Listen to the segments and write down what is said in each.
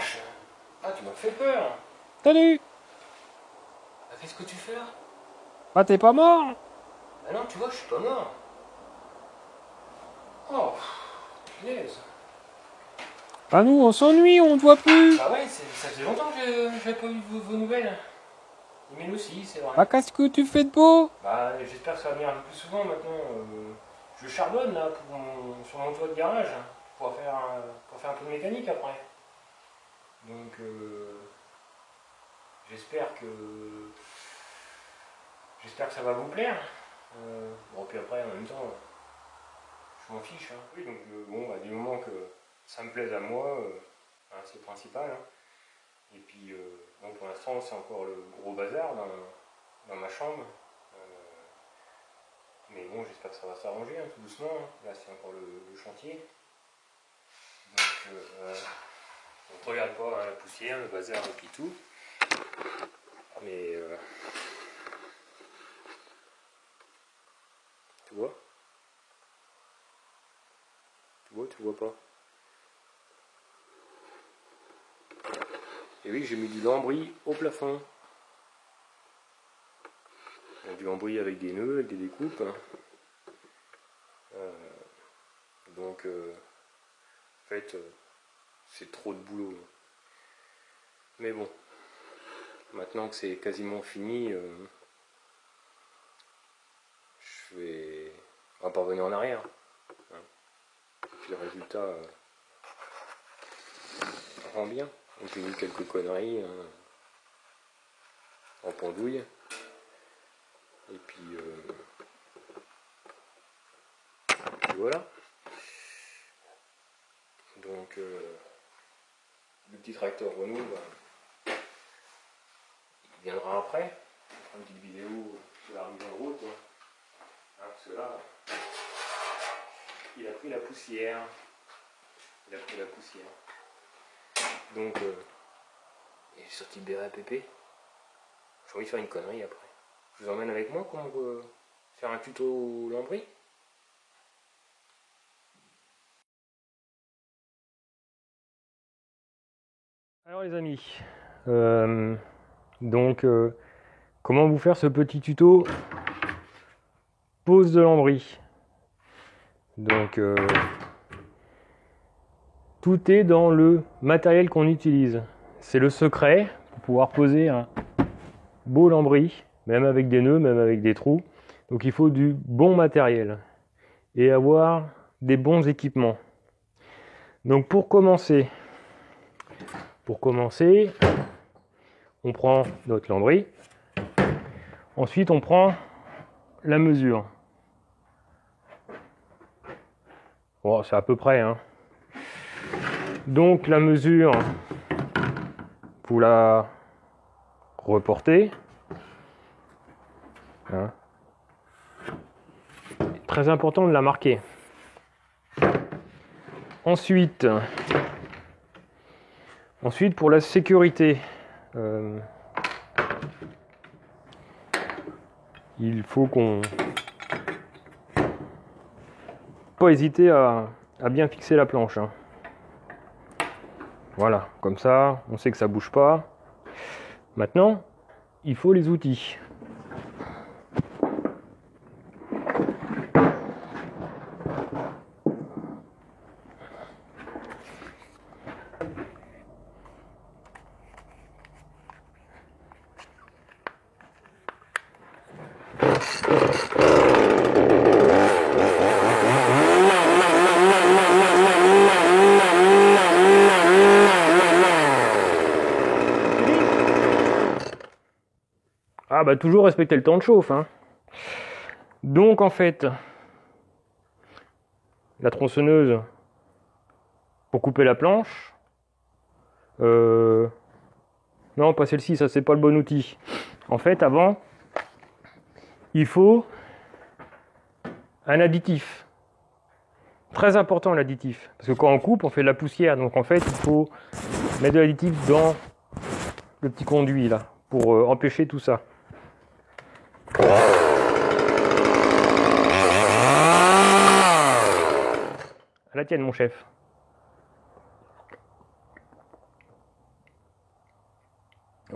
vache! Ah, tu m'as fait peur! Salut! Ah, qu'est-ce que tu fais là? Ah, t'es pas mort? Ah non, tu vois, je suis pas mort. Oh, punaise. Ah, nous, on s'ennuie, on te voit plus. Bah ouais, ça fait longtemps que j'ai pas eu vos nouvelles. Les miennes aussi, c'est vrai. Ah, qu'est-ce que tu fais de beau? Bah, j'espère que ça va venir un peu plus souvent maintenant. Je charbonne là sur mon toit de garage pour faire un peu de mécanique après. Donc, j'espère que ça va vous plaire. Bon, puis après, en même temps, je m'en fiche. Hein. Oui, donc bon, bah, du moment que ça me plaise à moi, hein, c'est le principal. Hein. Et puis, bon, pour l'instant, c'est encore le gros bazar dans ma chambre. Mais bon, j'espère que ça va s'arranger hein, tout doucement. Là, c'est encore le chantier. Donc, on ne regarde pas hein, la poussière, le bazar et puis tout. Mais, tu vois? Tu vois pas? Et oui, j'ai mis du lambris au plafond. Du lambris avec des nœuds, avec des découpes. Donc, en fait, c'est trop de boulot. Mais bon, maintenant que c'est quasiment fini, on va pas revenir en arrière. Hein. Et puis le résultat rend bien. Donc j'ai mis quelques conneries hein, en pendouille. Et puis voilà. Donc le petit tracteur Renault, bah, il viendra après. Je ferai une petite vidéo sur la remise en route. Hein. Hein, parce que là, il a pris la poussière. Donc, j'ai sorti le béret à pépé. J'ai envie de faire une connerie après. Je vous emmène avec moi pour faire un tuto lambris. Alors les amis, donc comment vous faire ce petit tuto pose de lambris. Donc tout est dans le matériel qu'on utilise. C'est le secret pour pouvoir poser un beau lambris, même avec des nœuds, même avec des trous. Donc il faut du bon matériel et avoir des bons équipements. Donc pour commencer, on prend notre lambris. Ensuite, on prend la mesure. Bon, c'est à peu près. Hein. Donc la mesure, vous la reportez. Hein. Très important de la marquer. Ensuite, pour la sécurité, il faut qu'on pas hésiter à bien fixer la planche. Hein. Voilà, comme ça, on sait que ça bouge pas. Maintenant, il faut les outils. Ah bah toujours respecter le temps de chauffe. Hein. Donc en fait, la tronçonneuse pour couper la planche. Non, pas celle-ci, ça c'est pas le bon outil. En fait, avant, il faut un additif. Très important l'additif. Parce que quand on coupe, on fait de la poussière. Donc en fait, il faut mettre de l'additif dans le petit conduit là, pour empêcher tout ça. À la tienne, mon chef.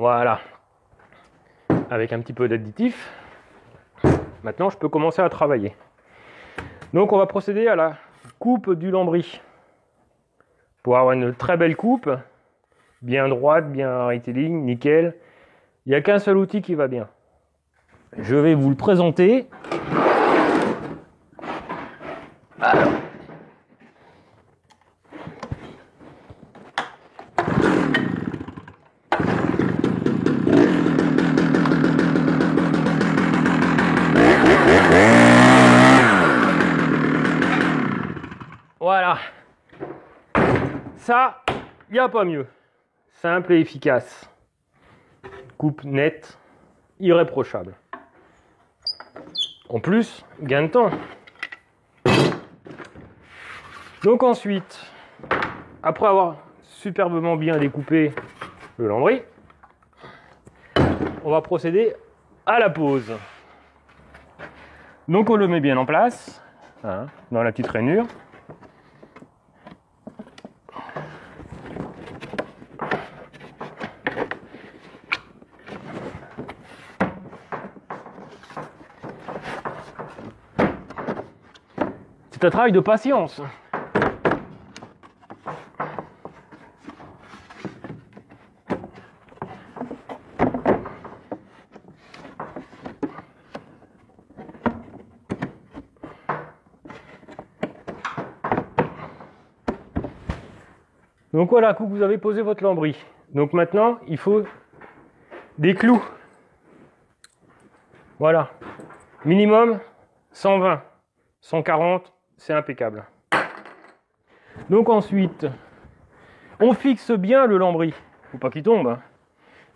Voilà. Avec un petit peu d'additif. Maintenant, je peux commencer à travailler. Donc, on va procéder à la coupe du lambris. Pour avoir une très belle coupe, bien droite, bien rectiligne, nickel. Il n'y a qu'un seul outil qui va bien. Je vais vous le présenter. Alors. Voilà. Ça, il n'y a pas mieux. Simple et efficace. Coupe nette, irréprochable. En plus, gain de temps. Donc ensuite, après avoir superbement bien découpé le lambris, on va procéder à la pose. Donc on le met bien en place, hein, dans la petite rainure. C'est un travail de patience. Donc voilà, coup que vous avez posé votre lambris. Donc maintenant, il faut des clous. Voilà. Minimum 120. 140, c'est impeccable. Donc ensuite, on fixe bien le lambris. Faut pas qu'il tombe. Hein.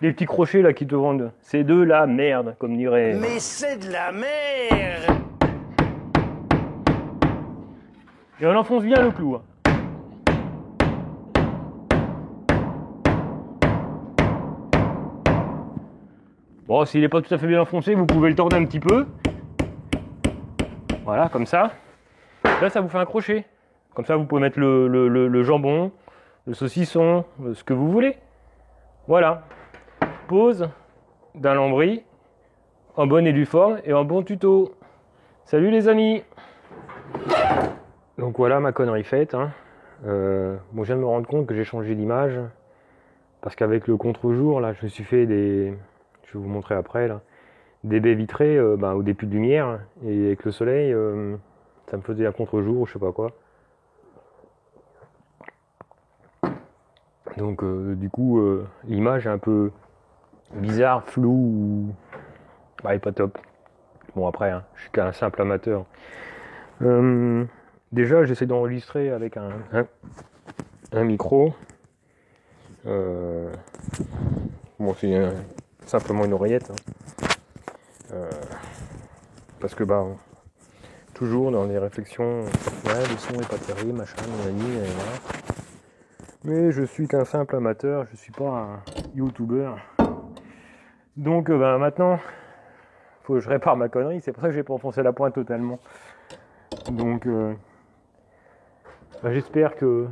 Les petits crochets là qui te vendent, c'est de la merde, comme dirait. Mais c'est de la merde. Et on enfonce bien le clou. Hein. Bon, s'il n'est pas tout à fait bien enfoncé, vous pouvez le tordre un petit peu. Voilà, comme ça. Là, ça vous fait un crochet. Comme ça, vous pouvez mettre le jambon, le saucisson, ce que vous voulez. Voilà. Pose d'un lambris en bonne et due forme et en bon tuto. Salut les amis. Donc voilà ma connerie faite. Hein. Bon, je viens de me rendre compte que j'ai changé d'image. Parce qu'avec le contre-jour, là, je me suis fait des... Je vais vous montrer après, là. Des baies vitrées au début de lumière. Et avec le soleil, ça me faisait un contre-jour ou je sais pas quoi. Donc du coup, l'image est un peu bizarre, floue, elle est pas top. Bon après, hein, je suis qu'un simple amateur. Déjà, j'essaie d'enregistrer avec un micro. Bon, c'est simplement une oreillette. Hein. Parce que toujours dans les réflexions, ouais, le son est pas terrible, machin, nanani, voilà. Mais je suis qu'un simple amateur, je suis pas un youtubeur. Donc maintenant, faut que je répare ma connerie, c'est pour ça que j'ai pas enfoncé la pointe totalement. Donc j'espère que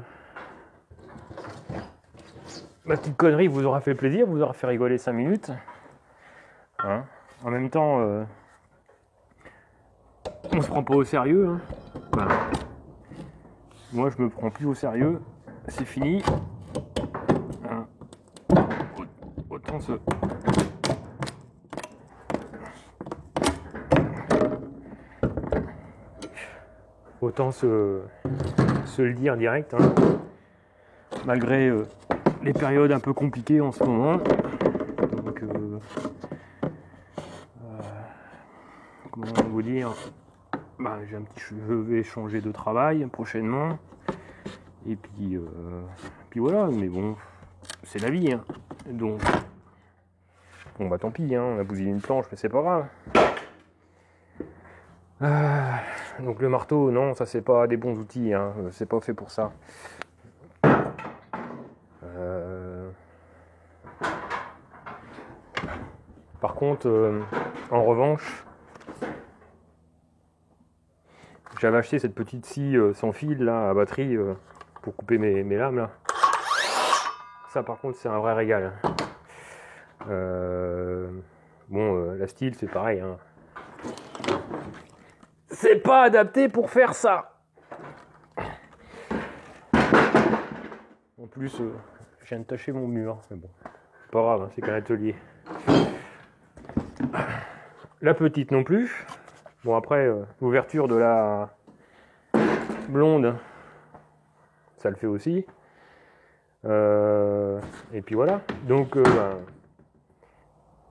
ma petite connerie vous aura fait plaisir, vous aura fait rigoler 5 minutes. Hein, en même temps, on se prend pas au sérieux. Hein. Moi je me prends plus au sérieux. C'est fini. Hein. Autant se... Autant se le dire direct. Hein. Malgré les périodes un peu compliquées en ce moment. Donc, comment vous dire, je vais changer de travail prochainement. Et puis voilà, mais bon, c'est la vie. Hein. Donc, bon tant pis, hein, on a bousillé une planche, mais c'est pas grave. Donc le marteau, non, ça c'est pas des bons outils, hein, c'est pas fait pour ça. Par contre, en revanche, j'avais acheté cette petite scie sans fil là, à batterie pour couper mes lames là. Ça par contre c'est un vrai régal. La style, c'est pareil. Hein. C'est pas adapté pour faire ça. En plus, je viens de tacher mon mur. Mais bon, pas grave, hein, c'est qu'un atelier. La petite non plus. Bon, après, l'ouverture de la blonde, ça le fait aussi. Et puis voilà. Donc,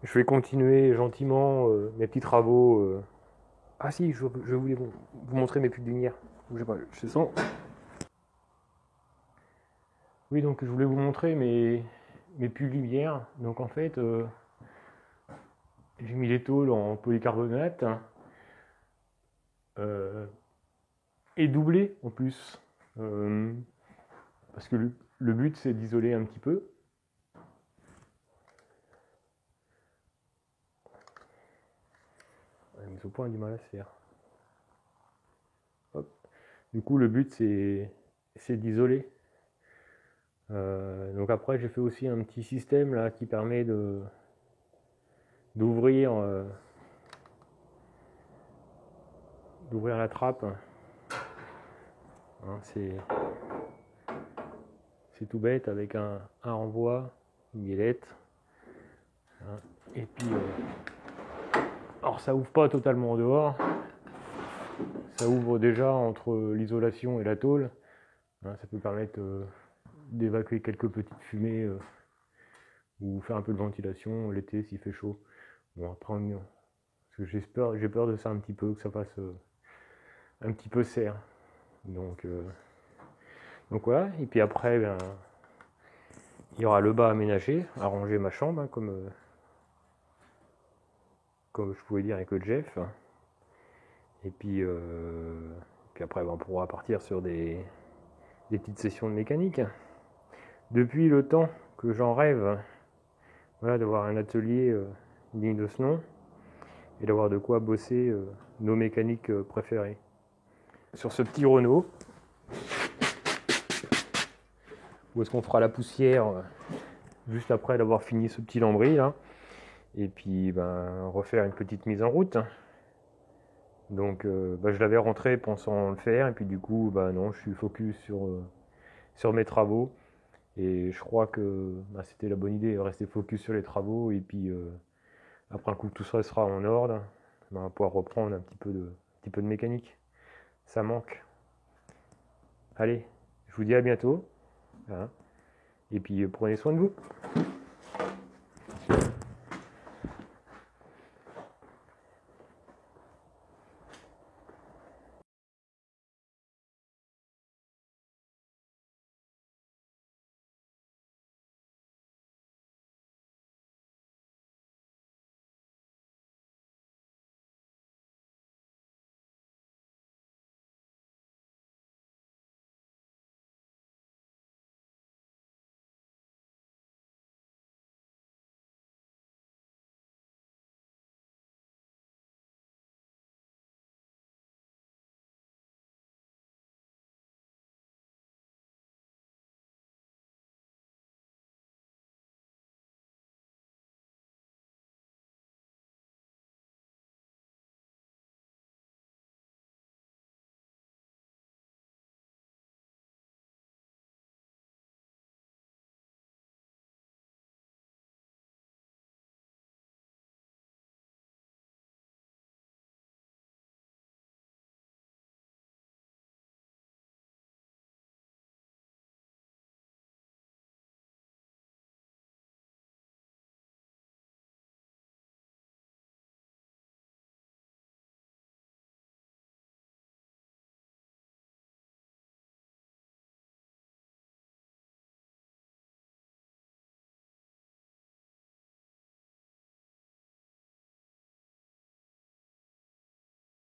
je vais continuer gentiment mes petits travaux. Ah si, je voulais vous montrer mes pulls de lumière. Je sais pas, je sens. Oui, donc je voulais vous montrer mes pulls de lumière. Donc en fait, j'ai mis les tôles en polycarbonate. Et doublé en plus. Parce que le but c'est d'isoler un petit peu. Mais ce point a du mal à se faire. Hop. Du coup le but c'est d'isoler. Donc après j'ai fait aussi un petit système là qui permet d'ouvrir la trappe. Hein, c'est tout bête avec un renvoi, une guélette. Hein, et puis alors ça ouvre pas totalement en dehors. Ça ouvre déjà entre l'isolation et la tôle. Hein, ça peut permettre d'évacuer quelques petites fumées ou faire un peu de ventilation l'été s'il fait chaud. Bon après parce que j'ai peur de ça un petit peu, que ça fasse un petit peu serre. Donc voilà, et puis après il y aura le bas aménagé, arranger ma chambre, hein, comme je pouvais dire avec le Jeff. Et puis après on pourra partir sur des petites sessions de mécanique. Depuis le temps que j'en rêve, voilà, d'avoir un atelier digne de ce nom et d'avoir de quoi bosser nos mécaniques préférées. Sur ce petit Renault, où est-ce qu'on fera la poussière juste après d'avoir fini ce petit lambris là, et puis refaire une petite mise en route. Donc je l'avais rentré pensant le faire, et puis du coup non, je suis focus sur mes travaux, et je crois que c'était la bonne idée, rester focus sur les travaux, et puis après un coup que tout ça sera en ordre, on va pouvoir reprendre un petit peu de mécanique. Ça manque. Allez, je vous dis à bientôt. Hein. Et puis prenez soin de vous.